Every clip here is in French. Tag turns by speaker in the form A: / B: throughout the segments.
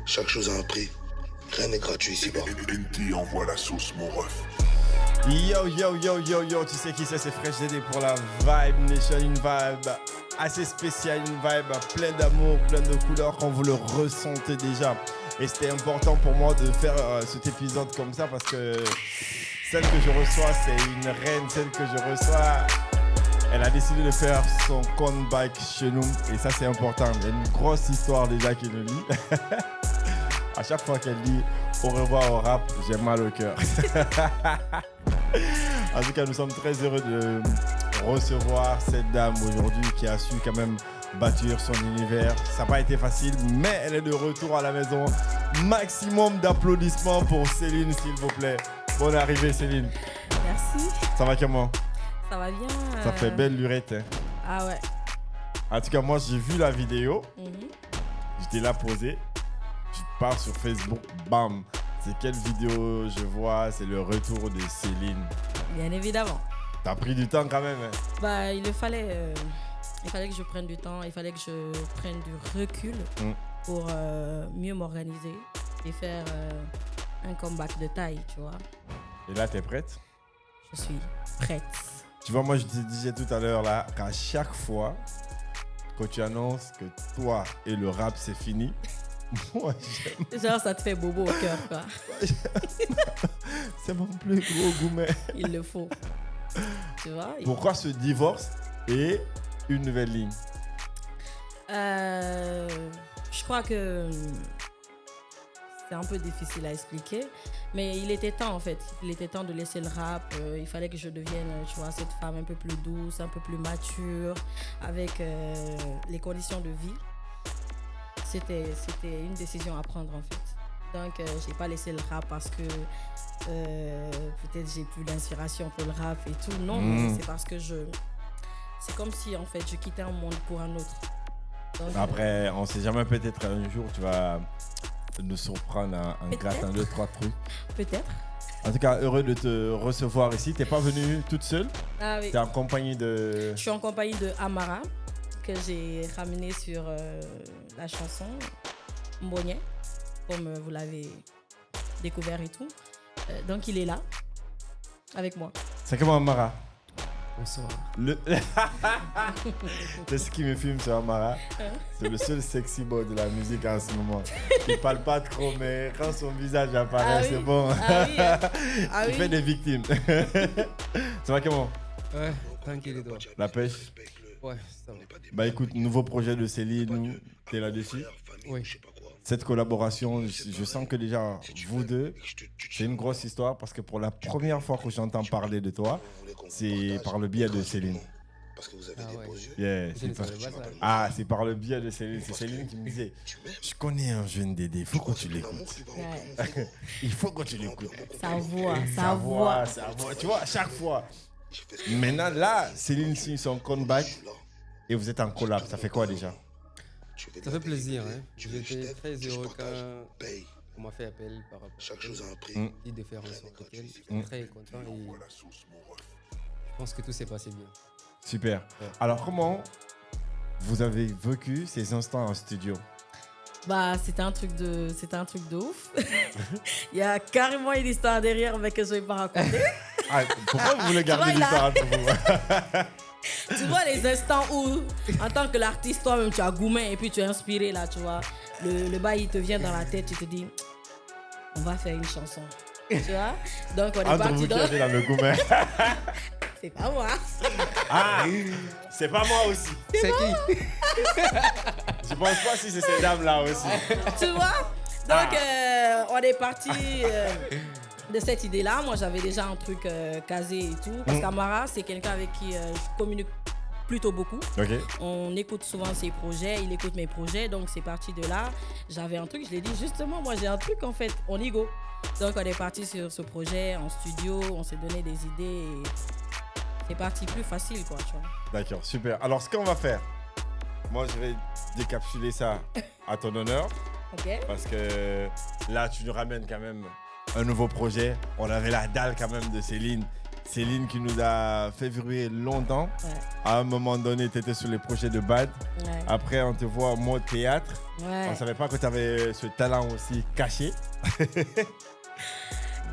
A: Chaque chose a un prix. Rien n'est gratuit ici-bas.
B: NT envoie la sauce, mon ref.
C: Yo, yo, yo, yo, yo, tu sais qui c'est Fresh Dédé pour la Vibe Nation, une vibe assez spéciale, une vibe pleine d'amour, pleine de couleurs, quand vous le ressentez déjà. Et c'était important pour moi de faire cet épisode comme ça parce que celle que je reçois, c'est une reine, celle que je reçois, elle a décidé de faire son comeback chez nous et ça c'est important. Il y a une grosse histoire déjà qui nous lie. À chaque fois qu'elle dit au revoir au rap, j'ai mal au cœur. En tout cas, nous sommes très heureux de recevoir cette dame aujourd'hui qui a su quand même bâtir son univers. Ça n'a pas été facile, mais elle est de retour à la maison. Maximum d'applaudissements pour Céline, s'il vous plaît. Bonne arrivée, Céline.
D: Merci.
C: Ça va comment?
D: Ça va bien.
C: Ça fait belle lurette. Hein.
D: Ah ouais.
C: En tout cas, moi, j'ai vu la vidéo. J'étais là posé. Je pars sur Facebook, bam. C'est quelle vidéo je vois? C'est le retour de Céline.
D: Bien évidemment.
C: T'as pris du temps quand même. Hein?
D: Bah, il fallait que je prenne du temps, il fallait que je prenne du recul pour mieux m'organiser et faire un comeback de taille, tu vois.
C: Et là, t'es prête?
D: Je suis prête.
C: Tu vois, moi, je te disais tout à l'heure là qu'à chaque fois que tu annonces que toi et le rap, c'est fini, moi, j'aime.
D: Genre, ça te fait bobo au cœur, quoi.
C: C'est mon plus gros gourmet.
D: Il le faut. Tu vois?
C: Pourquoi ce divorce et une nouvelle ligne?
D: Je crois que c'est un peu difficile à expliquer, mais il était temps en fait. Il était temps de laisser le rap. Il fallait que je devienne, tu vois, cette femme un peu plus douce, un peu plus mature, avec les conditions de vie. C'était une décision à prendre en fait. Donc, j'ai pas laissé le rap parce que peut-être j'ai plus d'inspiration pour le rap et tout. Non, mais c'est parce que c'est comme si en fait je quittais un monde pour un autre. Donc,
C: après, on sait jamais, peut-être un jour tu vas nous surprendre en grattant 2-3 trucs.
D: Peut-être.
C: En tout cas, heureux de te recevoir ici. T'es pas venue toute seule?
D: Ah oui.
C: T'es en compagnie de...
D: Je suis en compagnie de Amara, que j'ai ramené sur la chanson Mbonye, comme vous l'avez découvert et tout. Donc il est là, avec moi.
C: C'est comment Amara?
D: Bonsoir.
C: C'est ce qui me filme sur Amara. C'est le seul sexy boy de la musique en ce moment. Il parle pas trop, mais quand son visage apparaît, c'est bon.
D: Ah oui. Ah
C: Il
D: oui.
C: fait des victimes. Ça va comment?
E: Ouais, tranquille et toi.
C: La pêche?
E: Ouais, ça va.
C: Bah écoute, nouveau projet de Céline, t'es là-dessus?
E: Oui.
C: Cette collaboration, je sens que déjà, vous deux, c'est une grosse histoire parce que pour la première fois que j'entends parler de toi, c'est par le biais de Céline.
A: Parce que vous avez
E: Ah
A: des
E: ouais.
A: beaux yeux.
C: Yeah,
E: Je ne savais pas ça.
C: Ah, c'est par le biais de Céline. C'est Céline qui me disait, je connais un jeune Dédé, il faut que tu l'écoutes.
D: Ouais.
C: Il faut que tu l'écoutes.
D: Sa voix,
C: Sa voix. Tu vois, à chaque fois. Maintenant, là, Céline signe son comeback et vous êtes en collab. Ça fait quoi déjà?
E: Ça fait plaisir. Hein. J'étais très heureux quand on m'a fait appel par rapport
A: Chaque chose a un prix.
E: à de faire un son avec elle. J'étais très content et je pense que tout s'est passé bien.
C: Super. Alors, comment vous avez vécu ces instants en studio?
D: Bah, c'était un truc de ouf. Il y a carrément une histoire derrière, mais que je vais pas raconter.
C: Ah, pourquoi vous voulez garder
D: Tu vois,
C: l'histoire entre vous?
D: Tu vois les instants où, en tant que l'artiste, toi-même, tu as gourmet et puis tu es inspiré, là, tu vois. Le bail, il te vient dans la tête, tu te dis, on va faire une chanson. Tu vois? Donc, on est
C: Entre vous
D: parti
C: qui êtes dans le gourmet.
D: C'est pas moi.
C: Ah, c'est pas moi aussi.
E: C'est qui?
C: Je pense pas si c'est ces dames-là aussi.
D: Tu vois? Donc, on est parti de cette idée-là. Moi, j'avais déjà un truc casé et tout. Parce qu'Amara, c'est quelqu'un avec qui je communique plutôt beaucoup.
C: Ok.
D: On écoute souvent ses projets, il écoute mes projets. Donc, c'est parti de là. J'avais un truc, je l'ai dit, justement, moi, j'ai un truc, en fait, on y go. Donc, on est parti sur ce projet en studio. On s'est donné des idées et c'est parti plus facile, quoi, tu vois.
C: D'accord, super. Alors, ce qu'on va faire, moi, je vais décapsuler ça à ton honneur.
D: Ok?
C: Parce que là, tu nous ramènes quand même un nouveau projet. On avait la dalle quand même de Céline. Céline qui nous a fait vibrer longtemps.
D: Ouais.
C: À un moment donné, tu étais sur les projets de Bad.
D: Ouais.
C: Après, on te voit au mode théâtre.
D: Ouais.
C: On ne savait pas que tu avais ce talent aussi caché.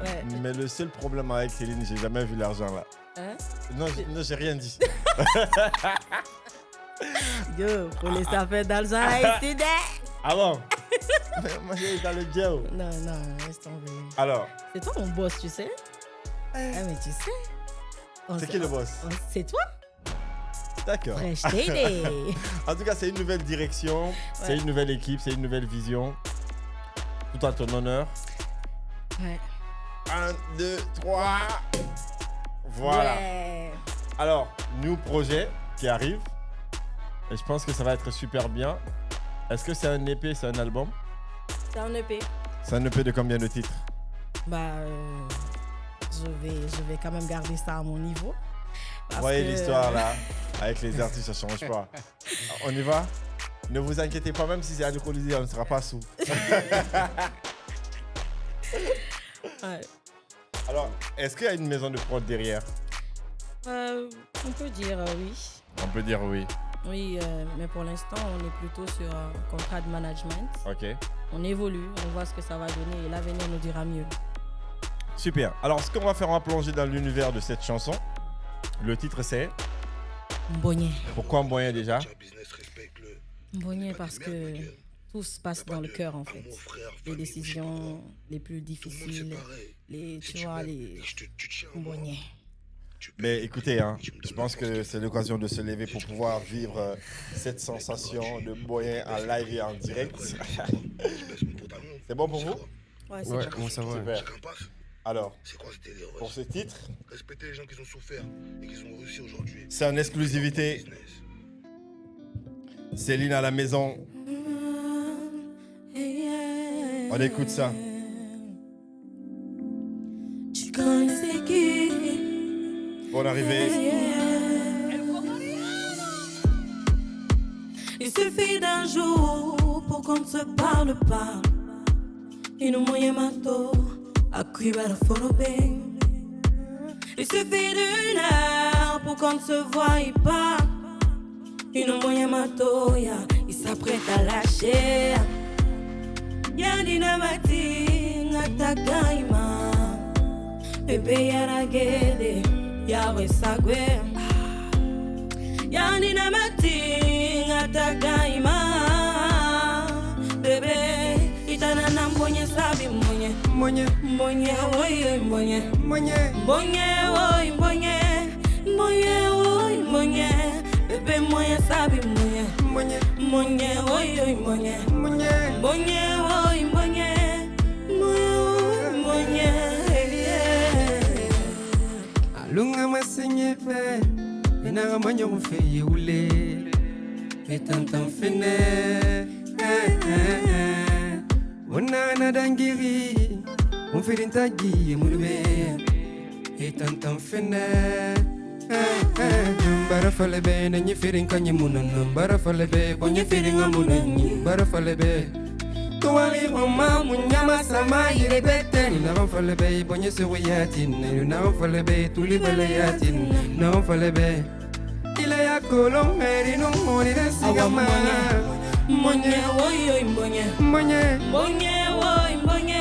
D: Ouais.
C: Mais le seul problème avec Céline, j'ai jamais vu l'argent là.
D: Hein?
C: Non, j'ai rien dit.
D: Yo, pour les affaires d'argent, c'est
C: Ah bon? Moi, j'ai dans le gel.
D: Non, laisse tomber.
C: Alors,
D: C'est toi mon boss, tu sais? Ah, mais tu sais.
C: c'est qui le boss?
D: C'est toi?
C: D'accord.
D: Fresh Day.
C: En tout cas, c'est une nouvelle direction, c'est
D: Ouais.
C: une nouvelle équipe, c'est une nouvelle vision. Tout à ton honneur.
D: Ouais.
C: 1, 2, 3. Voilà.
D: Ouais.
C: Alors, nouveau projet qui arrive. Et je pense que ça va être super bien. Est-ce que c'est un EP, c'est un album?
D: C'est un EP.
C: C'est un EP de combien de titres?
D: Bah, je vais quand même garder ça à mon niveau.
C: Vous voyez l'histoire là, avec les artistes, ça change pas. On y va? Ne vous inquiétez pas, même si c'est alcoolisé, on ne sera pas sous.
D: Ouais.
C: Alors, est-ce qu'il y a une maison de prod derrière?
D: On peut dire oui.
C: On peut dire oui.
D: Oui, mais pour l'instant, on est plutôt sur un contrat de management.
C: Ok.
D: On évolue, on voit ce que ça va donner et l'avenir nous dira mieux.
C: Super. Alors, ce qu'on va faire, on va plonger dans l'univers de cette chanson. Le titre, c'est
D: Mbogné.
C: Pourquoi Moyen déjà?
D: Mbogné parce que tout se passe dans le cœur en fait. Les décisions les plus difficiles, tu vois, les Mbogné.
C: Mais écoutez, hein, je pense que c'est l'occasion de se lever pour pouvoir vivre cette sensation de moyen en live et en direct. C'est bon pour vous?
D: Ouais, c'est
E: Ouais,
D: bon.
E: bon, ça va.
C: Super. Alors,
A: C'est quoi ce délire?
C: pour ce titre,
A: Respecter les gens qui ont souffert et qui ont réussi aujourd'hui.
C: c'est en exclusivité. Céline à la maison. On écoute ça.
D: Tu connais c'est qui?
C: Bonne arrivée.
D: Il suffit d'un jour pour qu'on ne se parle pas. Et nous moyens mato, à cuire la photo. Il suffit d'une heure pour qu'on ne se voie pas. Et nous moyens mato, il s'apprête à lâcher. Y'a dynamati, natagaima. Bébé y'a guédé, y'a resagwe. Y'a dynamati, natagaima. Bébé, itanana mbonye sabi mbonye. Mbonye, oye mbonye. Mbonye, oye mbonye. Mbonye, oye mbonye. Bébé moye sabi mbonye. Mbonye, oye mbonye. Mbonye, oye mbonye. Mbonye,
E: Alunga masenyefe, ina manyo fe yule, etantan fene, ona na dangiri, on fait une tagi mulbe, etantan fene, barafalebe na nyifirin kanyi munan, barafalebe bonye firin amunanyi, barafalebe. Tuwari mama munyama sama yirebete ni na falebe bonye sewiyatin ni na falebe tulibele yatin na falebe ile ya kolon meri no moni de sigama
D: mbonye, oye mbonye.
E: monye
D: Mbonye, oye mbonye.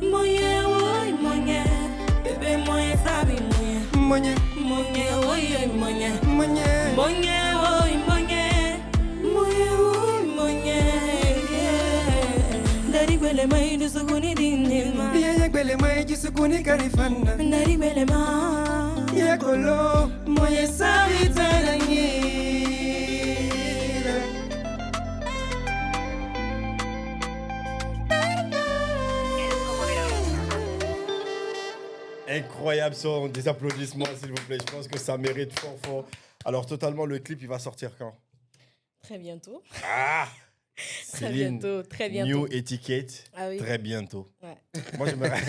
D: Mbonye, oye mbonye. Bébé moye sabi mbonye.
E: monye
D: Mbonye, oye mbonye.
E: monye
D: Mbonye, oye mbonye. Mbonye, oye mbonye. Dari gwele mai du suguni dinilma.
E: ya gbele mai jisukuni karifana
D: Dari gwele ma.
E: ya kolo moye sawi tananyi.
C: Incroyable son, des applaudissements s'il vous plaît. Je pense que ça mérite fort fort. Alors totalement, le clip il va sortir quand?
D: Très bientôt.
C: Ah,
D: Très
C: Céline,
D: bientôt, très bientôt.
C: New Etiquette,
D: Ah oui.
C: très bientôt.
D: Ouais.
C: Moi j'aimerais.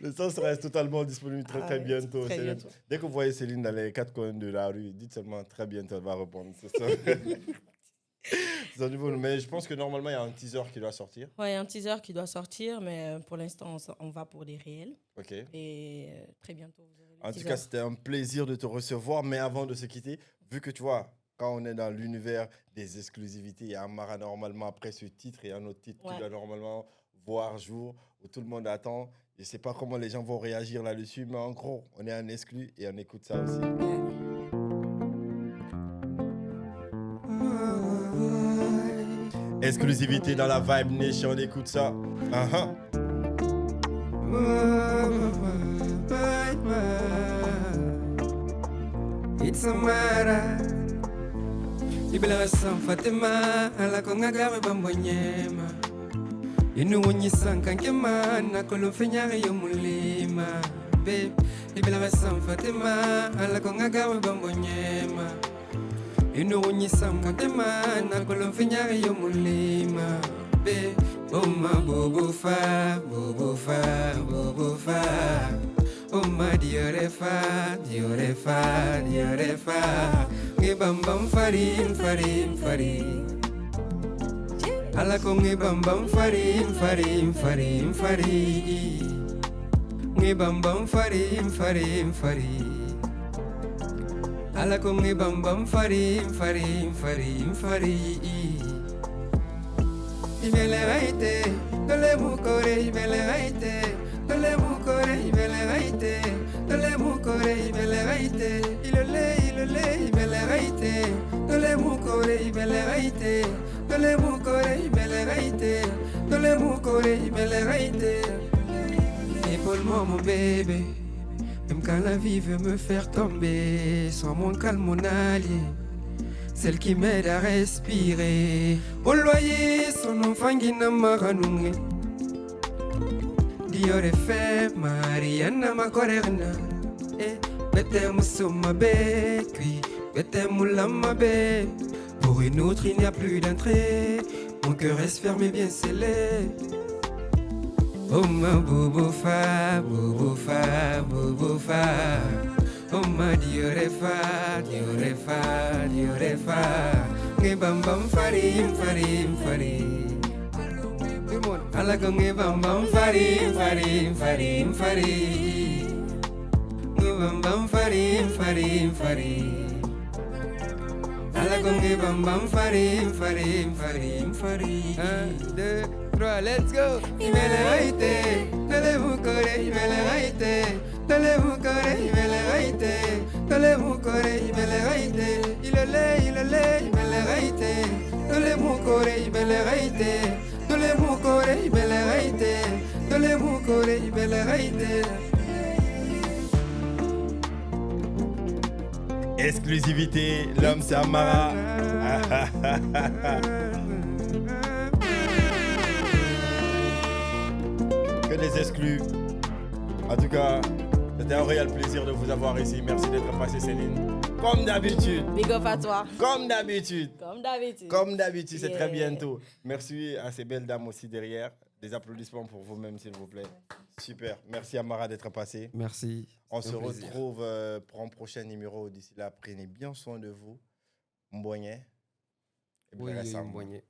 C: Le son sera totalement disponible très
D: Ah
C: très
D: ouais,
C: bientôt.
D: très
C: Céline.
D: bientôt.
C: Dès que vous voyez Céline dans les quatre coins de la rue, dites seulement très bientôt, elle va répondre. C'est ça. C'est un nouveau, mais je pense que normalement, il y a un teaser qui doit sortir.
D: Ouais, il y a un teaser qui doit sortir, mais pour l'instant, on va pour des réels.
C: Ok.
D: Et très bientôt, vous aurez le
C: En tout
D: teaser.
C: cas, c'était un plaisir de te recevoir. Mais avant de se quitter, vu que tu vois, quand on est dans l'univers des exclusivités, il y a Amara normalement après ce titre et un autre titre qui
D: Ouais.
C: doit normalement voir jour, où tout le monde attend. Je ne sais pas comment les gens vont réagir là-dessus, mais en gros, on est en exclu et on écoute ça aussi. Exclusivité dans la Vibe Nation, on écoute ça. Uh-huh.
E: It's Amara. Ibela Sam Fatima, ala konga gawe bambonyema. Inu wonyi sankankema, na kolofenyari yo mulima. Babe, Ibela Sam Fatima, ala konga gawe bambonyema. Inu wonyi sankankema, na kolofenyari yo mulima. Babe, oma bobofa, bobofa, bobofa. Oma diorefa, diorefa, diorefa. Nge bam bam farim, farim, farim. Ala ko nge bam bam farim, farim, farim, farim. Nge bam bam farim, farim, farim. Ala ko nge bam bam farim, farim, farim, farim. Ibele raite, dole mukore, ibele raite. Dole mukore, ibele raite. Dole mukore, ibele raite. Ilole, ibele raite. Dole mukore, ibele raite. Dole mukore, ibele raite. Dole mukore, ibele raite. Épaule-moi mon bébé. Même quand la vie veut me faire tomber, sois mon calme, mon allié. Celle qui m'aide à respirer. Au loyer, son enfant qui n'a maranungé. Diore fe Mariana makorerna. Bete musuma be, puis bete moulama be. Pour une autre il n'y a plus d'entrée. Mon cœur reste fermé bien scellé. Oh ma bobofa, bobofa, bobofa. Oh ma diorefa, diorefa, diorefa. Nge bam bam farim, farim, farim. Ala ko nge bam bam farim, farim, farim, farim. Nge bam bam farim, farim, farim. Ala ko nge bam bam farim, farim, farim, farim. 1, 2, 3, let's go. Ibele raite, dole mukore, ibele raite. Dole mukore, ibele raite. Dole mukore, ibele raite. Ilole, ibele raite. Dole mukore, ibele raite. Dole mukore, ibele raite. Dole mukore, ibele raite.
C: Exclusivité, l'homme c'est Amara. Que des exclus. En tout cas, c'était un réel plaisir de vous avoir ici. Merci d'être passé, Céline. Comme d'habitude.
D: Big up à toi.
C: Comme d'habitude.
D: Comme d'habitude.
C: Comme d'habitude, c'est
D: Yeah.
C: très bientôt. Merci à ces belles dames aussi derrière. Des applaudissements pour vous-même, s'il vous plaît. Super. Merci Amara d'être passé.
E: Merci.
C: On
E: c'était
C: se
E: un plaisir.
C: retrouve pour un prochain numéro. D'ici là, prenez bien soin de vous. Mbonye. Et
E: Oui,
C: Blessam.
E: Mbonye.